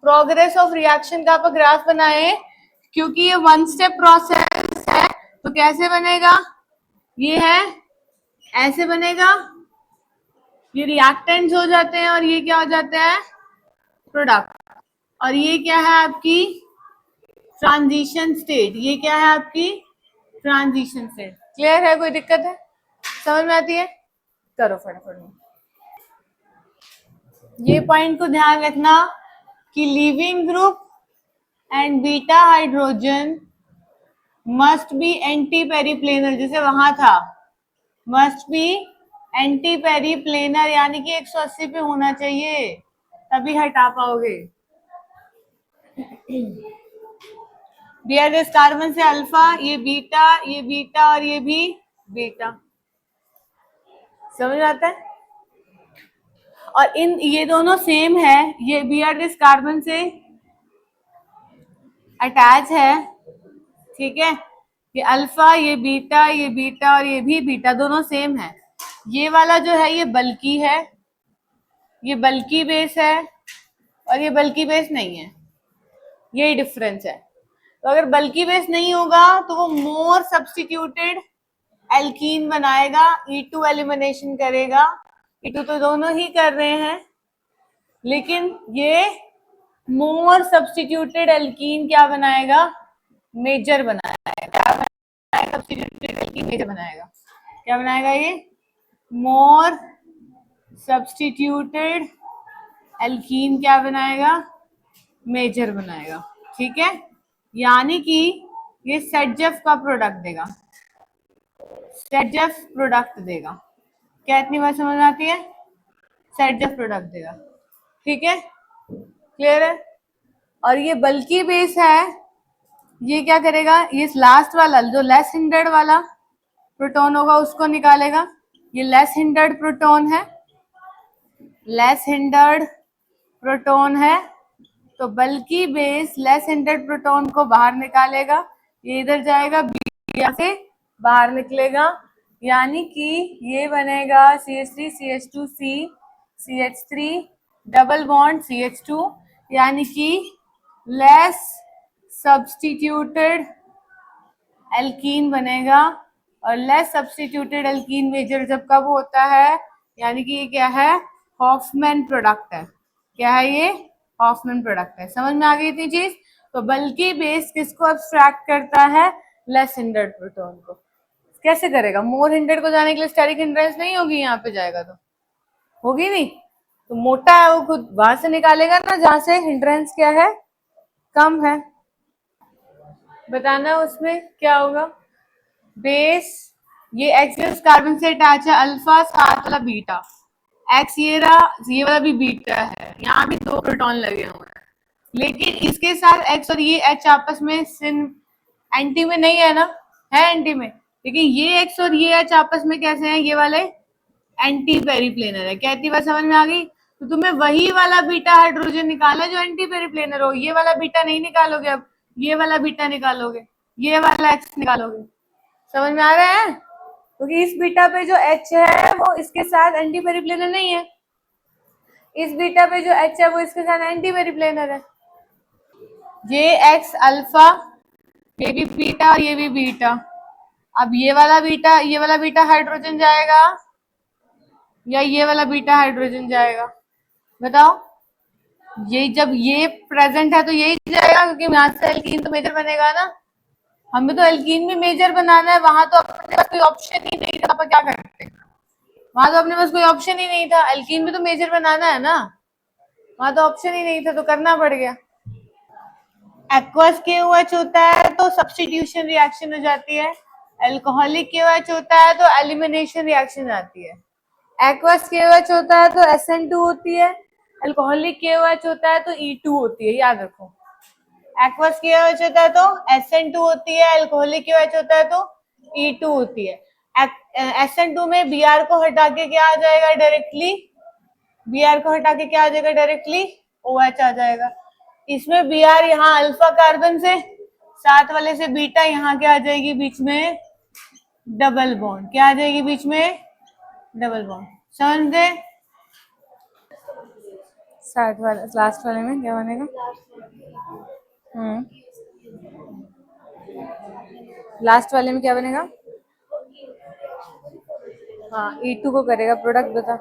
Progress of reaction का आप graph बनाए, क्योंकि ये वन स्टेप प्रोसेस है तो कैसे बनेगा, ये है ऐसे बनेगा, ये रिएक्टेंट्स हो जाते हैं और ये क्या हो जाता है, प्रोडक्ट, और ये क्या है आपकी ट्रांजिशन स्टेट, ये क्या है आपकी ट्रांजिशन स्टेट। क्लियर है, कोई दिक्कत है, समझ में आती है, करो फटाफट में। ये पॉइंट को ध्यान रखना कि leaving group and beta hydrogen must be anti periplanar, जैसे वहां था मस्ट बी एंटी पेरीप्लेनर, यानी कि 180 पे होना चाहिए तभी हटा पाओगे। बियर इस कार्बन से अल्फा, ये बीटा और ये भी बीटा, समझ आता है। और इन ये दोनों सेम है, ये बियर इस कार्बन से अटैच है, ठीक है, ये अल्फा ये बीटा और ये भी बीटा, दोनों सेम है। ये वाला जो है ये बल्कि है, ये बल्कि बेस है और ये बल्कि बेस नहीं है, यही डिफरेंस है। तो अगर बल्कि बेस नहीं होगा तो वो मोर सब्स्टिट्यूटेड एल्कीन बनाएगा, E2 एलिमिनेशन करेगा, E2 तो दोनों ही कर रहे हैं, लेकिन ये मोर सब्स्टिट्यूटेड एल्कीन क्या बनाएगा, मेजर बनाएगा, क्या बनाएगा, सब्स्टिट्यूटेड एल्कीन मेजर बनाएगा, क्या बनाएगा, ये मोर सब्स्टिट्यूटेड एल्कीन क्या बनाएगा, मेजर बनाएगा, ठीक है। यानी कि ये सेटजेफ का प्रोडक्ट देगा, सेटजेफ प्रोडक्ट देगा, क्या इतनी बात समझ आती है, सेटजेफ प्रोडक्ट देगा, ठीक है, क्लियर है। और ये बल्कि बेस है, ये क्या करेगा, ये लास्ट वाला जो लेस हिंडर्ड वाला प्रोटॉन होगा उसको निकालेगा, ये लेस हिंडर्ड प्रोटॉन है, लेस हिंडर्ड प्रोटॉन है, तो बल्कि बेस लेस हिंडर्ड प्रोटॉन को बाहर निकालेगा, ये इधर जाएगा, बीटा से बाहर निकलेगा, यानी कि ये बनेगा CH3 CH2C CH3 double bond CH2, यानी कि लेस सब्स्टिट्यूटेड एल्कीन बनेगा। और लेस सब्स्टिट्यूटेड एल्कीन मेजर जब कब होता है, यानी कि ये क्या है, हॉफमैन प्रोडक्ट है, क्या है ये, हॉफमैन प्रोडक्ट है। समझ में आ गई थी चीज। तो बल्कि बेस किसको अब्स्ट्रैक्ट करता है, लेस हिंडर्ड प्रोटॉन को। कैसे करेगा, मोर हिंडर्ड को जाने के लिए स्टेरिक हिंड्रेंस नहीं होगी, यहाँ पे जाएगा तो होगी नहीं, तो मोटा है वो खुद वहां से निकालेगा ना जहां से हिंड्रेंस क्या है, कम है। बताना उसमें क्या होगा, बेस ये एक्स कार्बन से अटैच है, अल्फा साथ वाला बीटा, एक्स ये रहा, ये वाला भी बीटा है, यहाँ भी दो प्रोटॉन लगे हुए हैं, लेकिन इसके साथ एक्स और ये एच आपस में सिन एंटी में नहीं है ना, है एंटी में, लेकिन ये एक्स और ये एच आपस में कैसे हैं, ये वाले एंटी पेरीप्लेनर है। क्या इतनी बात समझ में आ गई। तो तुम्हें वही वाला बीटा हाइड्रोजन निकालना जो एंटी पेरीप्लेनर हो, ये वाला बीटा नहीं निकालोगे, अब ये वाला बीटा निकालोगे, ये वाला एक्स निकालोगे। समझ में आ रहा है, क्योंकि इस बीटा पे जो एच है वो इसके साथ एंटी पेरीप्लेनर नहीं है, इस बीटा पे जो एच है वो इसके साथ एंटी पेरीप्लेनर है। ये एक्स अल्फा, ये भी बीटा और ये भी बीटा, अब ये वाला बीटा हाइड्रोजन जाएगा या ये वाला बीटा हाइड्रोजन जाएगा, बताओ। ये जब ये प्रेजेंट है तो यही जाएगा, क्योंकि यहाँ से एल्कीन तो मेजर बनेगा ना, हमें तो एल्कीन भी मेजर बनाना है, वहां तो अपने पास कोई ऑप्शन ही नहीं था, क्या करते, वहां तो अपने पास कोई ऑप्शन ही नहीं था, एल्कीन भी तो मेजर बनाना है ना, वहां तो ऑप्शन ही नहीं था, तो करना पड़ गया। एक्वस KOH होता है तो सब्स्टिट्यूशन रिएक्शन हो जाती है, अल्कोहलिक KOH होता है तो एलिमिनेशन रिएक्शन आती है। एक्वस KOH होता है तो SN2 होती है, अल्कोहलिक KOH होता है तो E2 होती है, याद रखो। एक्वस KOH होता है तो SN2 होती है, अल्कोहलिक KOH होता है तो E2 होती है। SN2 में Br को हटा के क्या आ जाएगा डायरेक्टली, Br को हटा के क्या आ जाएगा डायरेक्टली, OH आ जाएगा। इसमें Br यहाँ अल्फा कार्बन से, साथ वाले से बीटा, यहाँ क्या आ जाएगी बीच में, डबल बॉन्ड, क्या आ जाएगी बीच में, डबल बॉन्ड। समझ स्टार्ट वाले लास्ट वाले में क्या बनेगा? लास्ट वाले में क्या बनेगा? हाँ, E2 को करेगा, प्रोडक्ट बता।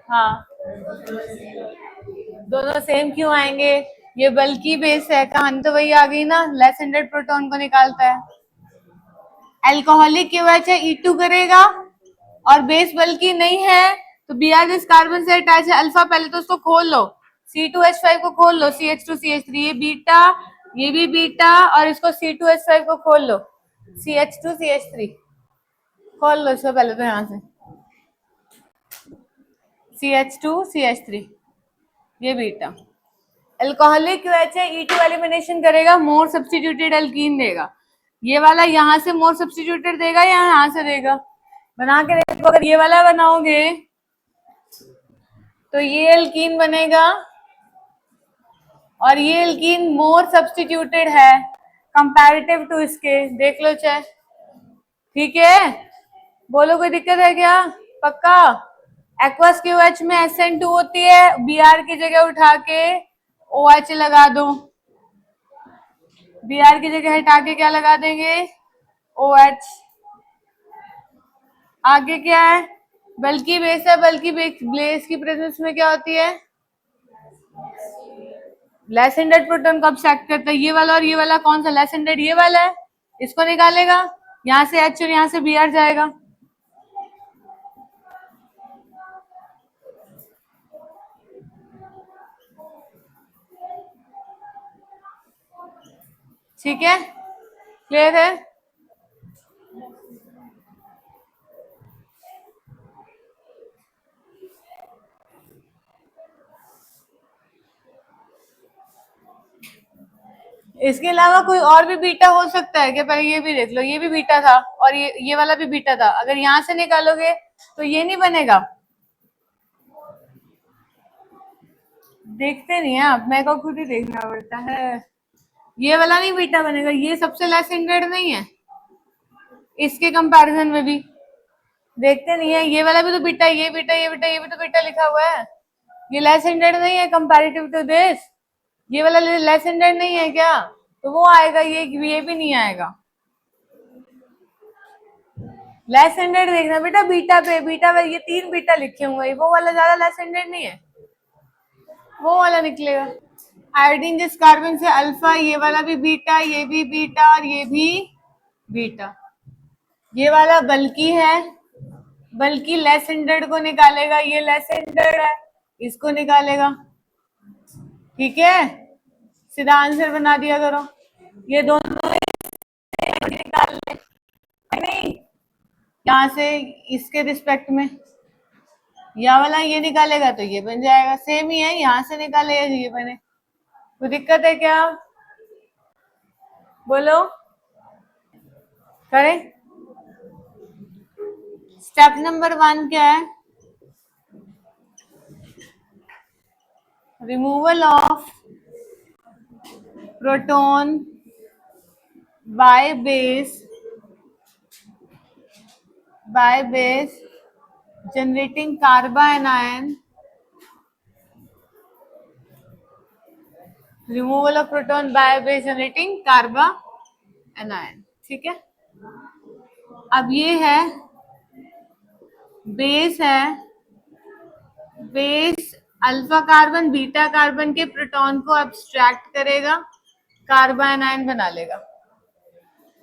हाँ, दोनों सेम क्यों आएंगे? ये बल्कि बेस है, कहानी तो वही आ गई ना, लेस एंडेड प्रोटॉन को निकालता है। अल्कोहलिक की वजह से E2 करेगा और बेस बल्कि नहीं है तो Br जिस कार्बन से अटैच है अल्फा, पहले तो उसको खोल लो, C2H5 को खोल लो, CH2CH3, ये बीटा, ये भी बीटा, और इसको C2H5 को खोल लो, CH2CH3 खोल लो इसको पहले तो, यहाँ से CH2CH3, ये बीटा। अल्कोहलिक की वजह से E2 एलिमिनेशन करेगा, मोर सब्स्टिट्यूटेड एल्कीन देगा। ये वाला यहाँ से मोर सब्स्टिट्यूटेड देगा या यहाँ से देगा? बना के देखो, अगर ये वाला बनाओगे तो ये एल्कीन बनेगा और ये एल्कीन मोर सब्स्टिट्यूटेड है कंपैरेटिव टू इसके, देख लो चाहे। ठीक है, बोलो कोई दिक्कत है क्या? पक्का? एक्वस क्यूएच में SN2 होती है, Br की जगह उठा के OH लगा दो, Br की जगह हटा के क्या लगा देंगे? OH। आगे क्या है? बल्कि बेस है, बल्कि बेस की प्रेजेंस में क्या होती है? लेस एंडेड प्रोटॉन कब एक्ट करता है? ये वाला और ये वाला, कौन सा लेस एंडेड? ये वाला है, इसको निकालेगा, यहाँ से H और यहाँ से Br जाएगा। ठीक है, क्लियर है? इसके अलावा कोई और भी बीटा हो सकता है क्या? पहले ये भी देख लो, ये भी बीटा था और ये वाला भी बीटा था, अगर यहाँ से निकालोगे तो ये नहीं बनेगा। देखते नहीं है आप, मेरे को खुद ही देखना पड़ता है। ये वाला नहीं बीटा बनेगा, ये सबसे लेस एंडेड नहीं है इसके कंपैरिजन में भी, देखते नहीं है। ये वाला भी तो बीटा, ये बीटा, ये बीटा, ये भी तो बीटा लिखा हुआ है, ये लेस एंडेड नहीं है कंपैरेटिव टू दिस। ये वाला लेस एंडेड नहीं है क्या? तो वो आएगा, ये भी नहीं आएगा। लेस एंडेड देखना बेटा, बीटा पे, बीटा पे ये 3 बीटा लिखे हुए, वो वाला ज्यादा लेस एंडेड नहीं है, वो वाला निकलेगा। आयोडीन जिस कार्बन से अल्फा, ये वाला भी बीटा, ये भी बीटा और ये भी बीटा। ये वाला बल्कि है, बल्कि लेस एंडेड को निकालेगा, ये लेस एंडेड है, इसको निकालेगा। ठीक है, सीधा आंसर बना दिया करो, ये दोनों निकाल ले, नहीं यहाँ से इसके रिस्पेक्ट में, या वाला ये निकालेगा तो ये बन जाएगा, सेम ही है, यहाँ से निकालेगा ये बने। कोई दिक्कत है क्या? बोलो, करें? स्टेप नंबर 1 क्या है? Removal of proton by base generating carbanion, removal of proton by base generating carbanion. ठीक है, अब ये है base, base alpha carbon beta carbon के प्रोटॉन को एब्स्ट्रैक्ट करेगा, कार्बानियन बना लेगा।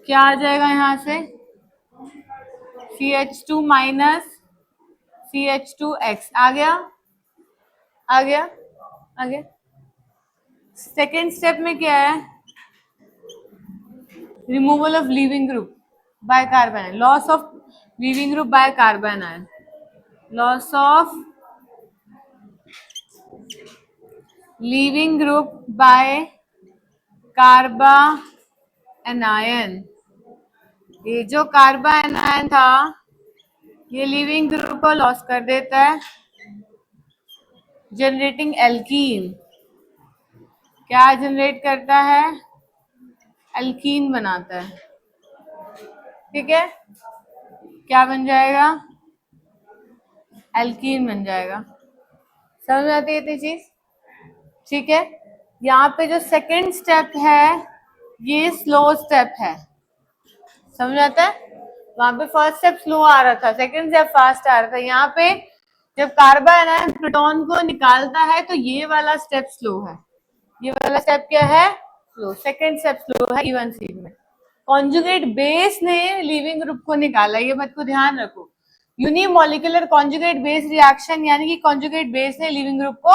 क्या आ जाएगा यहाँ से? CH2 माइनस CH2X आ गया, आ गया, आ गया। सेकेंड स्टेप में क्या है? Removal of leaving group by carbon, loss of leaving group by carbon, loss of leaving group by carbanion. ये जो कार्बानियन था ये लिविंग ग्रुप को लॉस कर देता है, जनरेटिंग एल्कीन। क्या जनरेट करता है? एल्कीन बनाता है। ठीक है, क्या बन जाएगा? एल्कीन बन जाएगा। समझ में आती है इतनी चीज? ठीक है, यहाँ पे जो सेकंड स्टेप है ये स्लो स्टेप है, समझ आता है? वहां पे फर्स्ट स्टेप स्लो आ रहा था, सेकंड स्टेप फास्ट आ रहा था। यहाँ पे जब कार्बन आयन प्रोटॉन को निकालता है तो ये वाला स्टेप स्लो है, ये वाला स्टेप क्या है? स्लो। सेकंड स्टेप स्लो है E1 सीड में। कॉन्जुगेट बेस ने लीविंग ग्रुप को निकाला, ये बात को ध्यान रखो। यूनिमोलिकुलर कॉन्जुगेट बेस रिएक्शन यानी कि कॉन्जुगेट बेस ने लीविंग ग्रुप को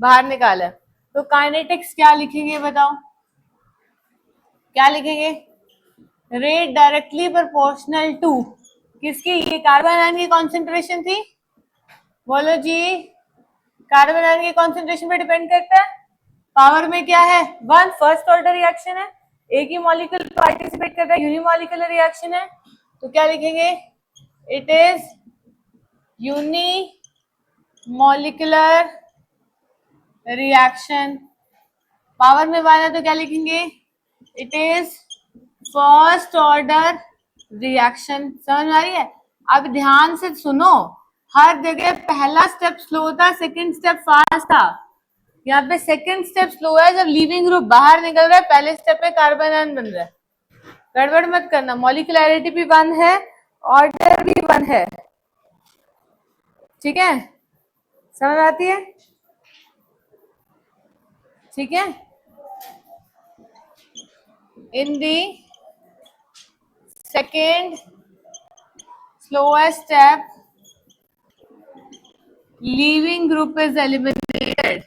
बाहर निकाला। तो काइनेटिक्स क्या लिखेंगे बताओ, क्या लिखेंगे? रेट डायरेक्टली प्रोपोर्शनल टू किसकी? ये कार्बन आयन की कॉन्सेंट्रेशन थी, बोलो जी। कार्बन आयन की कॉन्सेंट्रेशन पे डिपेंड करता है। पावर में क्या है? 1, फर्स्ट ऑर्डर रिएक्शन है, एक ही मॉलिक्यूल पार्टिसिपेट करता है, यूनिमॉलिक्यूलर रिएक्शन है। तो क्या लिखेंगे? It is unimolecular reaction. Power में 1 है तो क्या लिखेंगे? It is first order reaction. समझ आ रही है? अब ध्यान से सुनो, हर जगह पहला स्टेप स्लो था, सेकंड स्टेप फास्ट था। यहाँ पे सेकंड स्टेप स्लो है, जब लीविंग ग्रुप बाहर निकल रहा है, पहले स्टेप पे कार्बन आयन बन रहा है। गड़बड़ मत करना, मॉलिक्यूलैरिटी भी 1 है, ऑर्डर भी 1 है, ठीक है? समझ आती है? ठीक है। In the second slowest step leaving group is eliminated,